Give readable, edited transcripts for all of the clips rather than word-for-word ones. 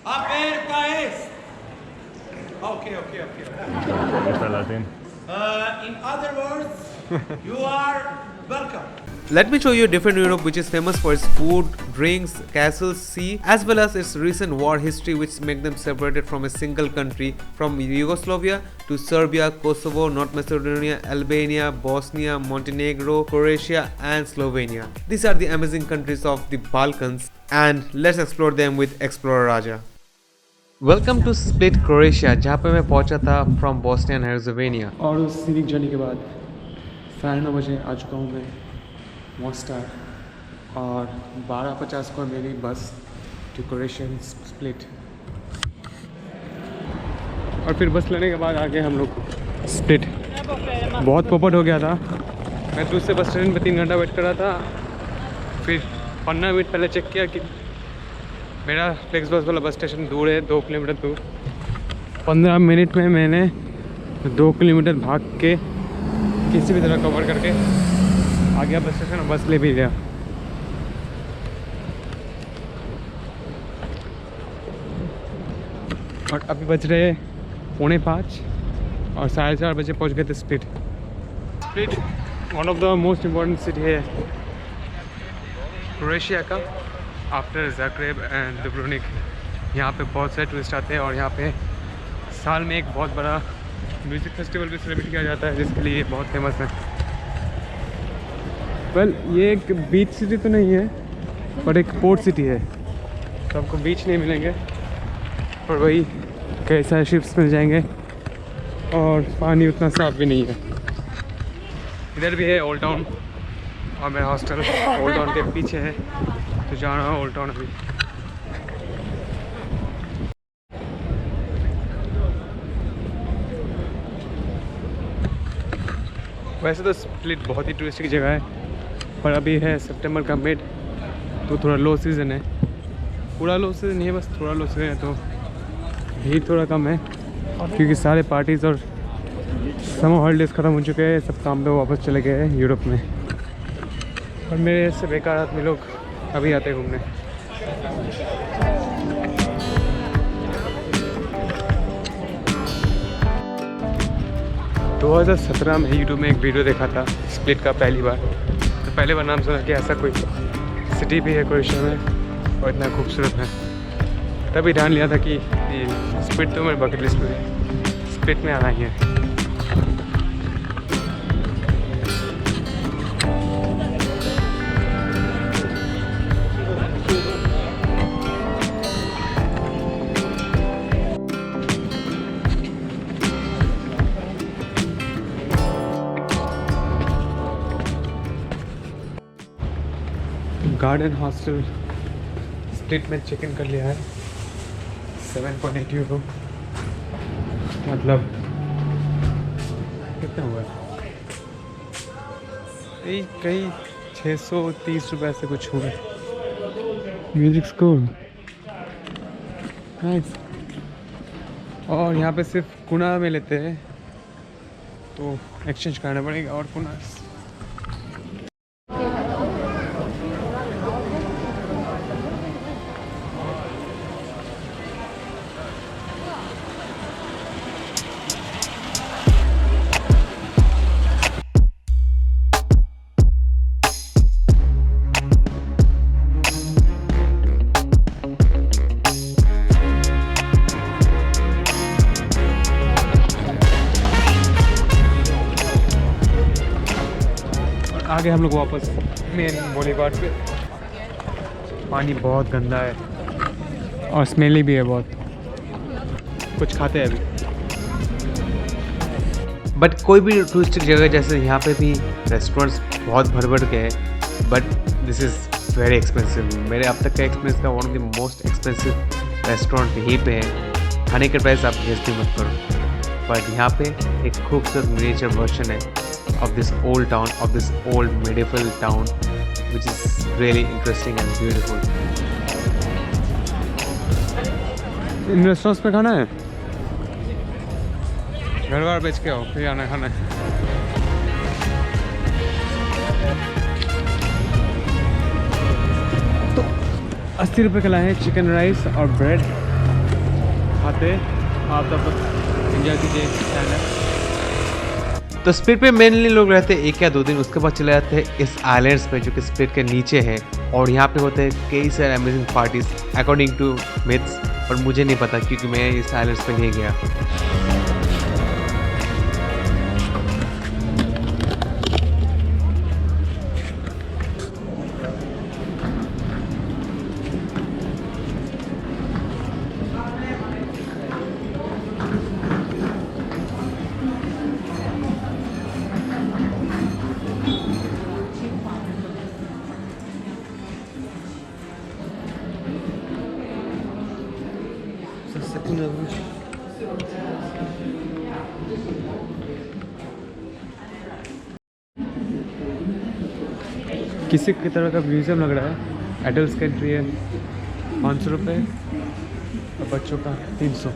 Aperta es. Okay. In other words, you are welcome. Let me show you different Europe which is famous for its food, drinks, castles, sea, as well as its recent war history which make them separated from a single country from Yugoslavia to Serbia, Kosovo, North Macedonia, Albania, Bosnia, Montenegro, Croatia and Slovenia. These are the amazing countries of the Balkans and let's explore them with Explorer Raja. Welcome to Split, Croatia, जहाँ पे मैं पहुँचा था from Bosnia and Herzegovina. और उस scenic journey के बाद 9:30 बजे आ चुका हूँ मैं मॉस्टार और 12:50 को मेरी बस टू क्रोएशियन स्प्लिट और फिर बस लेने के बाद आगे हम लोग स्प्लिट। बहुत पोपट हो गया था। मैं दूसरे बस स्टेशन पे 3 घंटा वेट कर रहा था। फिर 15 मिनट पहले चेक किया कि मेरा फ्लेक्स बस वाला बस स्टेशन दूर है, 2 किलोमीटर दूर। 15 मिनट में मैंने 2 किलोमीटर भाग के किसी भी तरह कवर करके आ गया बस स्टेशन और बस ले भी गया। और अभी बज रहे 4:45 और 4:30 बजे पहुंच गए थे split. Split one of the most important city है क्रोएशिया का आफ्टर ज़ाग्रेब एंड दुब्रोनिक। यहाँ पे बहुत सारे टूरिस्ट आते हैं और यहाँ पे साल में एक बहुत बड़ा म्यूज़िक फेस्टिवल भी सेलिब्रेट किया जाता है जिसके लिए बहुत फेमस है। वेल ये एक बीच सिटी तो नहीं है पर एक पोर्ट सिटी है, तो आपको बीच नहीं मिलेंगे पर वही कई सारे शिप्स मिल जाएंगे और पानी उतना साफ भी नहीं है। इधर भी है ओल्ड टाउन और मेरा हॉस्टल ओल्ड टाउन के पीछे है, तो जा रहा हूँ ओल्ड टाउन अभी। वैसे तो स्प्लिट बहुत ही टूरिस्टिक जगह है पर अभी है सितंबर का मिड, तो थोड़ा लो सीज़न है। पूरा लो सीज़न नहीं है, बस थोड़ा लो सीज़न है, तो भीड़ थोड़ा कम है क्योंकि सारे पार्टीज़ और समर हॉलीडेज़ ख़त्म हो चुके हैं। सब काम पे वापस चले गए हैं यूरोप में और मेरे से बेकार आदमी लोग अभी आते हैं घूमने। 2017 में यूट्यूब में एक वीडियो देखा था स्प्लिट का पहली बार, तो पहले बार नाम सुना कि ऐसा कोई सिटी भी है क्रोएशिया में और इतना खूबसूरत है। तभी ध्यान लिया था कि स्प्लिट तो मेरे बकेट लिस्ट में स्प्लिट में आना ही है। गार्डन हॉस्टल स्प्लिट में चेक इन कर लिया है। 7.8 यूरो, मतलब कितना हुआ है? कहीं 630 रुपये से कुछ हुआ। Music school nice. और यहाँ पे सिर्फ कुना में लेते हैं, तो एक्सचेंज करना पड़ेगा और कुना। आगे हम लोग वापस मेन बोलीवार्ड पे। पानी बहुत गंदा है और स्मेली भी है बहुत। कुछ खाते हैं अभी। बट कोई भी टूरिस्टिक जगह जैसे यहाँ पे भी रेस्टोरेंट्स बहुत भर के हैं, but this is very expensive. मेरे अब तक का एक्सपीरियंस का one of the most expensive restaurant यहीं पे है। खाने के प्राइस आप भेजते मत करो, बट यहाँ पे एक खूबसूरत मिनिएचर वर्जन है of this old town, of this old medieval town, which is really interesting and beautiful. In restaurants पे खाना है, घर बार बेच के आओ फिर आना खाना है। तो 80 रुपये का लाए हैं चिकन राइस और ब्रेड दिखाते हैं, आप तब तक एंजॉय कीजिए चैनल। तो स्प्लिट पे मेनली लोग रहते हैं 1 या 2 दिन, उसके बाद चले जाते हैं इस आइलैंड्स पे जो कि स्प्लिट के नीचे है, और यहाँ पे होते हैं कई सारे amazing parties according to myths, पर मुझे नहीं पता क्योंकि मैं इस आइलैंड्स पे नहीं गया। किसी की तरह का म्यूज़ियम लग रहा है। एडल्ट का एंट्री है 500 रुपये और बच्चों का 300।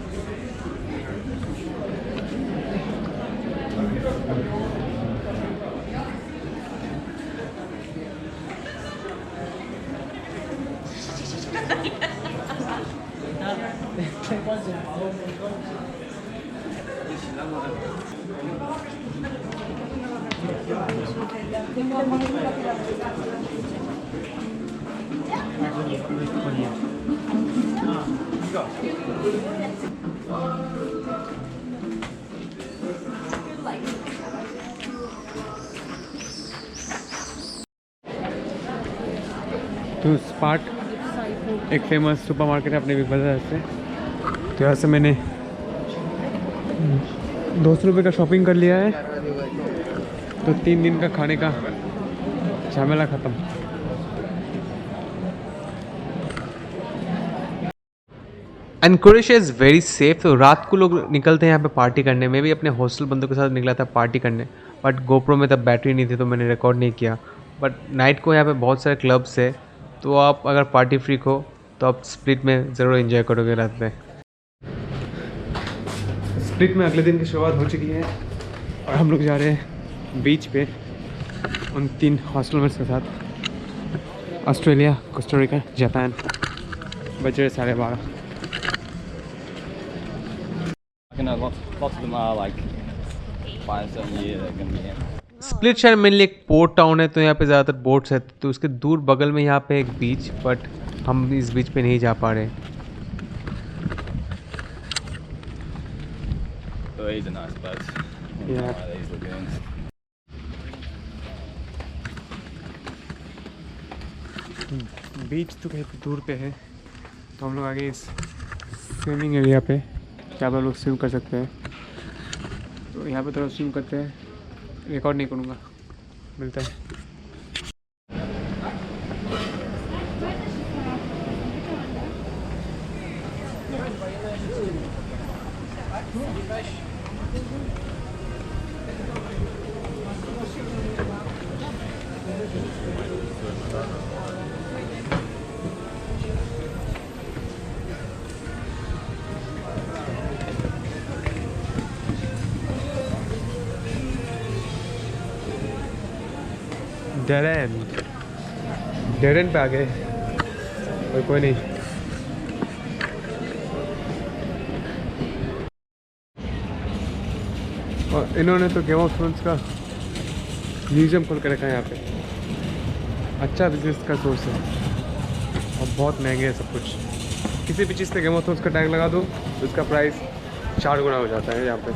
तो स्पार्ट एक फेमस सुपरमार्केट है अपने बिग बाजार से, तो यहाँ से मैंने 200 रुपये का शॉपिंग कर लिया है, तो 3 दिन का खाने का झमेला ख़त्म। And Croatia is very safe. तो रात को लोग निकलते हैं यहाँ पे पार्टी करने। मैं भी अपने हॉस्टल बंदों के साथ निकला था पार्टी करने, बट गोप्रो में तब बैटरी नहीं थी तो मैंने रिकॉर्ड नहीं किया। बट नाइट को यहाँ पे बहुत सारे क्लब्स है, तो आप अगर पार्टी फ्रीक हो तो आप स्प्लिट में ज़रूर एंजॉय करोगे रात में। स्प्लिट में अगले दिन की शुरुआत हो चुकी है और हम लोग जा रहे हैं बीच पे उन 3 हॉस्टल मेट्स के साथ। Australia, Costa Rica, Japan. बज रहे 12:30। Lots of them are like 5-7 years they're gonna be in. Split शहर मेनली एक पोर्ट टाउन है, तो यहाँ पे ज़्यादातर बोट्स है, तो उसके दूर बगल में यहाँ पे एक बीच, बट हम इस बीच पे नहीं जा पा रहे। But these are nice beds. Yeah. These lagoons. बीच तो कहीं दूर पे है, तो हम लोग आगे इस स्विमिंग एरिया पे जहाँ पर लोग स्विम कर सकते हैं, तो यहाँ पे थोड़ा स्विम करते हैं। रिकॉर्ड नहीं करूँगा, मिलता है। डेड एंड पे आ गए और कोई नहीं। और इन्होंने तो गेम ऑफ थ्रोन्स का म्यूजियम खोल के रखा है यहाँ पे। अच्छा बिजनेस का सोर्स है और बहुत महंगे है सब कुछ। किसी भी चीज़ पे गेम ऑफ थ्रोन्स का टैग लगा दो तो उसका प्राइस 4 गुना हो जाता है यहाँ पे।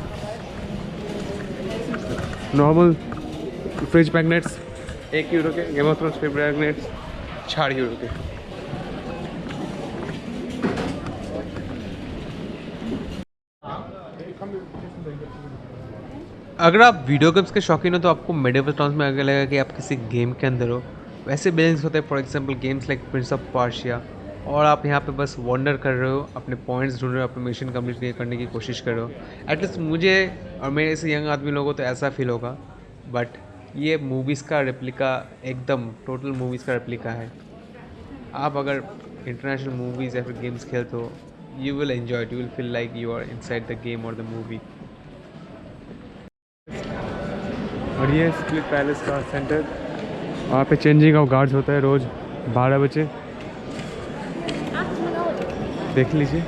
नॉर्मल फ्रिज मैग्नेट्स 1 यूरो के, game of thrones fridge magnets 4 euro के। अगर आप वीडियो गेम्स के शौकीन हो तो आपको मेडिवल टाउन्स में आगे लगेगा कि आप किसी गेम के अंदर हो। वैसे बिल्डिंग्स होते हैं, for example games like Prince of Persia, और आप यहाँ पे बस वंडर कर रहे हो, अपने पॉइंट्स ढूंढ रहे हो, अपने मिशन कंप्लीट करने की कोशिश कर रहे हो। एटलीस्ट मुझे और मेरे ऐसे यंग आदमी लोगों को तो ऐसा फील होगा, बट ये मूवीज़ का रेप्लिका, एकदम टोटल मूवीज़ का रेप्लिका है। आप अगर इंटरनेशनल मूवीज़ या फिर गेम्स खेलते हो, you will enjoy it, you will feel like you are inside the game और द मूवी। और ये स्प्लिट पैलेस का सेंटर, वहाँ पे चेंजिंग ऑफ गार्ड्स होता है रोज़ 12 बजे, देख लीजिए।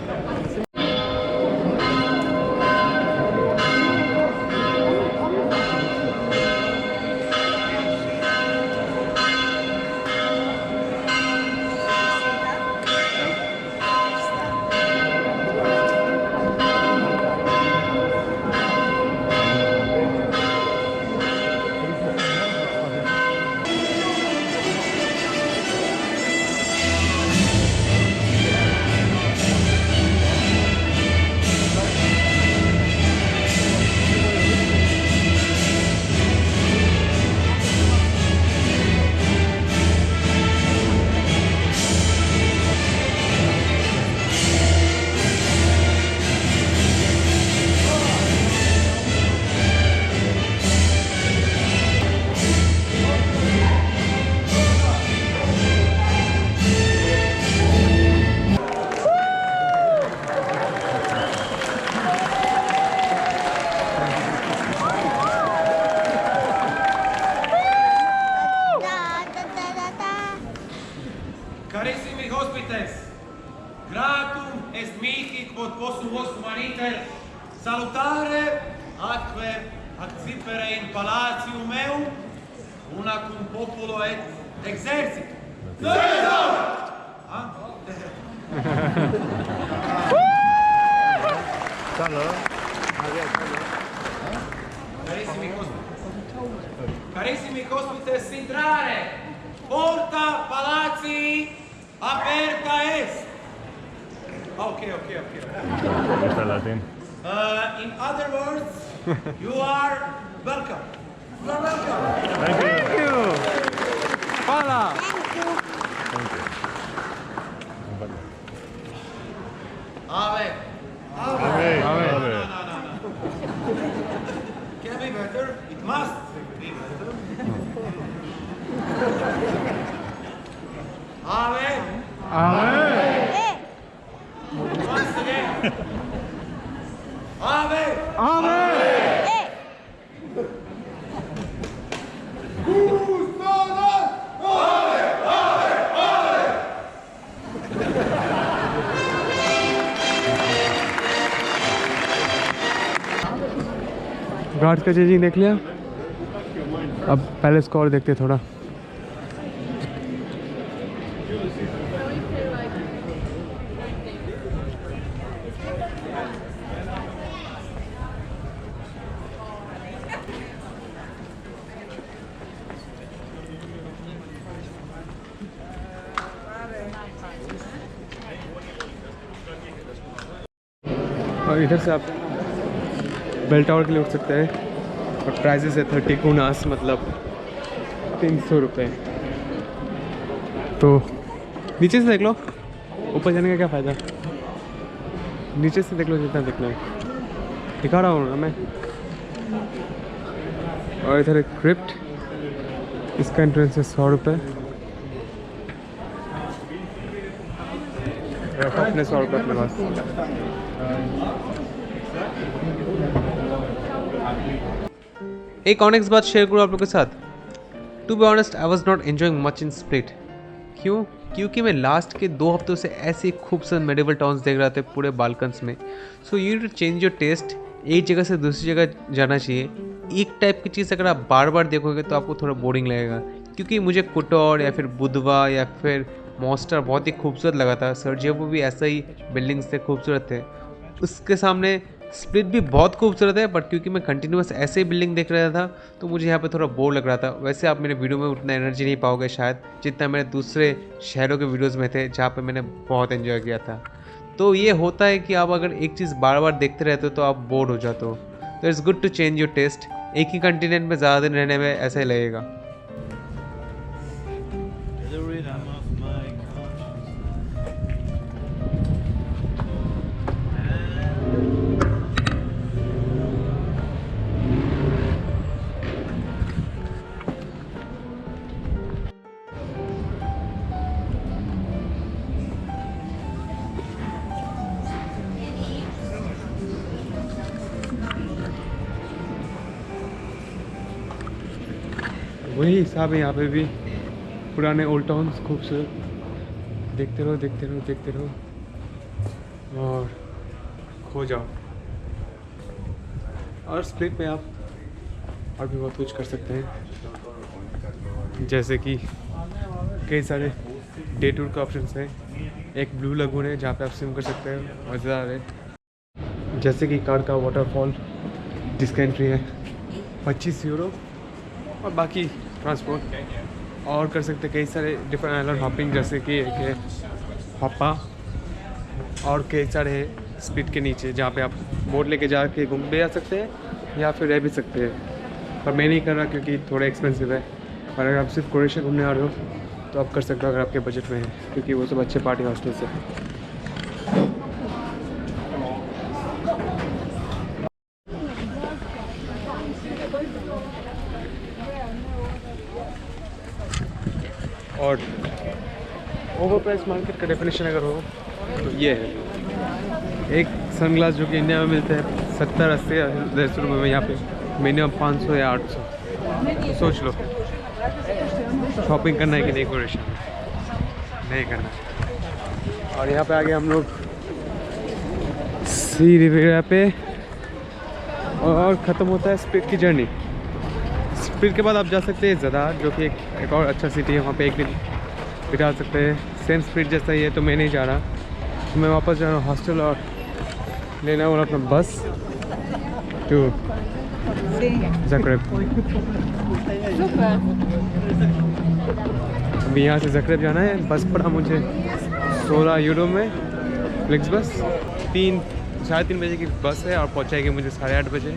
Carissimi hospites, gratum est mihi quod possum vos humaniter salutare atque accipere in palatium meum una cum populo et exercit. Carissimi hospites, intrare, porta palazzi aperta est. Okay. In other words, you are welcome. You are welcome. Thank you. Pala. Ave. Ave. No. Can be better. It must be better. Ave. Once again. Ave. Guard का changing देख लिया। अब palace को और देखते थोड़ा। और इधर से आप बेल टावर के लिए उठ सकते हैं और प्राइजेस है 30 गुनास, मतलब 300 रुपये। तो नीचे से देख लो, ऊपर जाने का क्या फ़ायदा। नीचे से देख लो जितना देखना है, दिखा रहा हूँ ना मैं। और इधर एक क्रिप्ट, इसका एंट्रेंस है 100 रुपये। अपने 100 रुपये अपने पास। एक ऑनेक्स बात शेयर करूँ आप लोगों के साथ। To be honest, I was not enjoying much in Split. क्यों? क्योंकि मैं लास्ट के 2 हफ्तों से ऐसे खूबसूरत मेडिवल टाउन्स देख रहा था पूरे बालकन्स में। So you need to change your taste. एक जगह से दूसरी जगह जाना चाहिए। एक टाइप की चीज़ अगर आप बार बार देखोगे तो आपको थोड़ा बोरिंग लगेगा। क्योंकि मुझे कुटौर या फिर बुधवा या फिर मॉन्स्टर बहुत ही खूबसूरत लगा था। सर्जियापो भी ऐसा ही बिल्डिंग्स थे, खूबसूरत थे। उसके सामने स्प्लिट भी बहुत खूबसूरत है, बट क्योंकि मैं कंटिन्यूस ऐसे ही बिल्डिंग देख रहा था तो मुझे यहाँ पे थोड़ा बोर लग रहा था। वैसे आप मेरे वीडियो में उतना एनर्जी नहीं पाओगे शायद जितना मेरे दूसरे शहरों के वीडियोस में थे जहाँ पे मैंने बहुत एंजॉय किया था। तो ये होता है कि आप अगर एक चीज़ बार बार देखते रहते हो तो आप बोर हो जाते हो। तो it's good to change your taste. एक ही कंटिनेंट में ज़्यादा दिन रहने में ऐसा ही लगेगा। वही हिसाब है यहाँ पे भी, पुराने ओल्ड टाउन्स खूबसूरत। देखते रहो और खो जाओ। और स्प्लिट में आप और भी बहुत कुछ कर सकते हैं, जैसे कि कई सारे डे टूर का ऑप्शन है। एक ब्लू लगून है जहाँ पे आप स्विम कर सकते हैं, मज़ेदार है। जैसे कि कार का वाटरफॉल जिसका एंट्री है 25 यूरो, और बाकी ट्रांसपोर्ट और कर सकते हैं। कई सारे डिफरेंट आइलैंड हॉपिंग, जैसे कि एक है हॉपा, और कई सारे स्प्लिट के नीचे जहाँ पे आप बोट लेके जाके घूम भी आ सकते हैं या फिर रह भी सकते हैं। पर मैं नहीं कर रहा क्योंकि थोड़ा एक्सपेंसिव है। और अगर आप सिर्फ क्रोएशिया घूमने आ रहे हो तो आप कर सकते हो अगर आपके बजट में है, क्योंकि वो सब अच्छे पार्टी हॉस्टल से। और ओवर प्राइस मार्केट का डेफिनेशन अगर हो तो ये है। एक सनग्लास जो कि इंडिया में मिलते हैं 70-80 या 150 रुपये में, यहाँ पे मिनिमम 500 या 800। तो सोच लो शॉपिंग करना है कि नहीं क्रोएशिया में। नहीं करना। और यहाँ पे आगे हम लोग सी रिविera पे और ख़त्म होता है स्प्लिट की जर्नी। स्प्लिट के बाद आप जा सकते हैं ज़दार, जो कि एक और अच्छा सिटी है, वहाँ पे एक दिन बिता सकते हैं। सेम स्प्लिट जैसा ही है, तो मैं नहीं जा रहा, तो मैं वापस जा रहा हूँ हॉस्टल और लेना वाला अपना बस टू ज़ाग्रेब। अभी यहाँ से ज़ाग्रेब जाना है। बस पड़ा मुझे 16 यूरो में, फ्लिक्स बस। 3 साढ़े 3 बजे की बस है और पहुँचाएगी मुझे 8:30 बजे।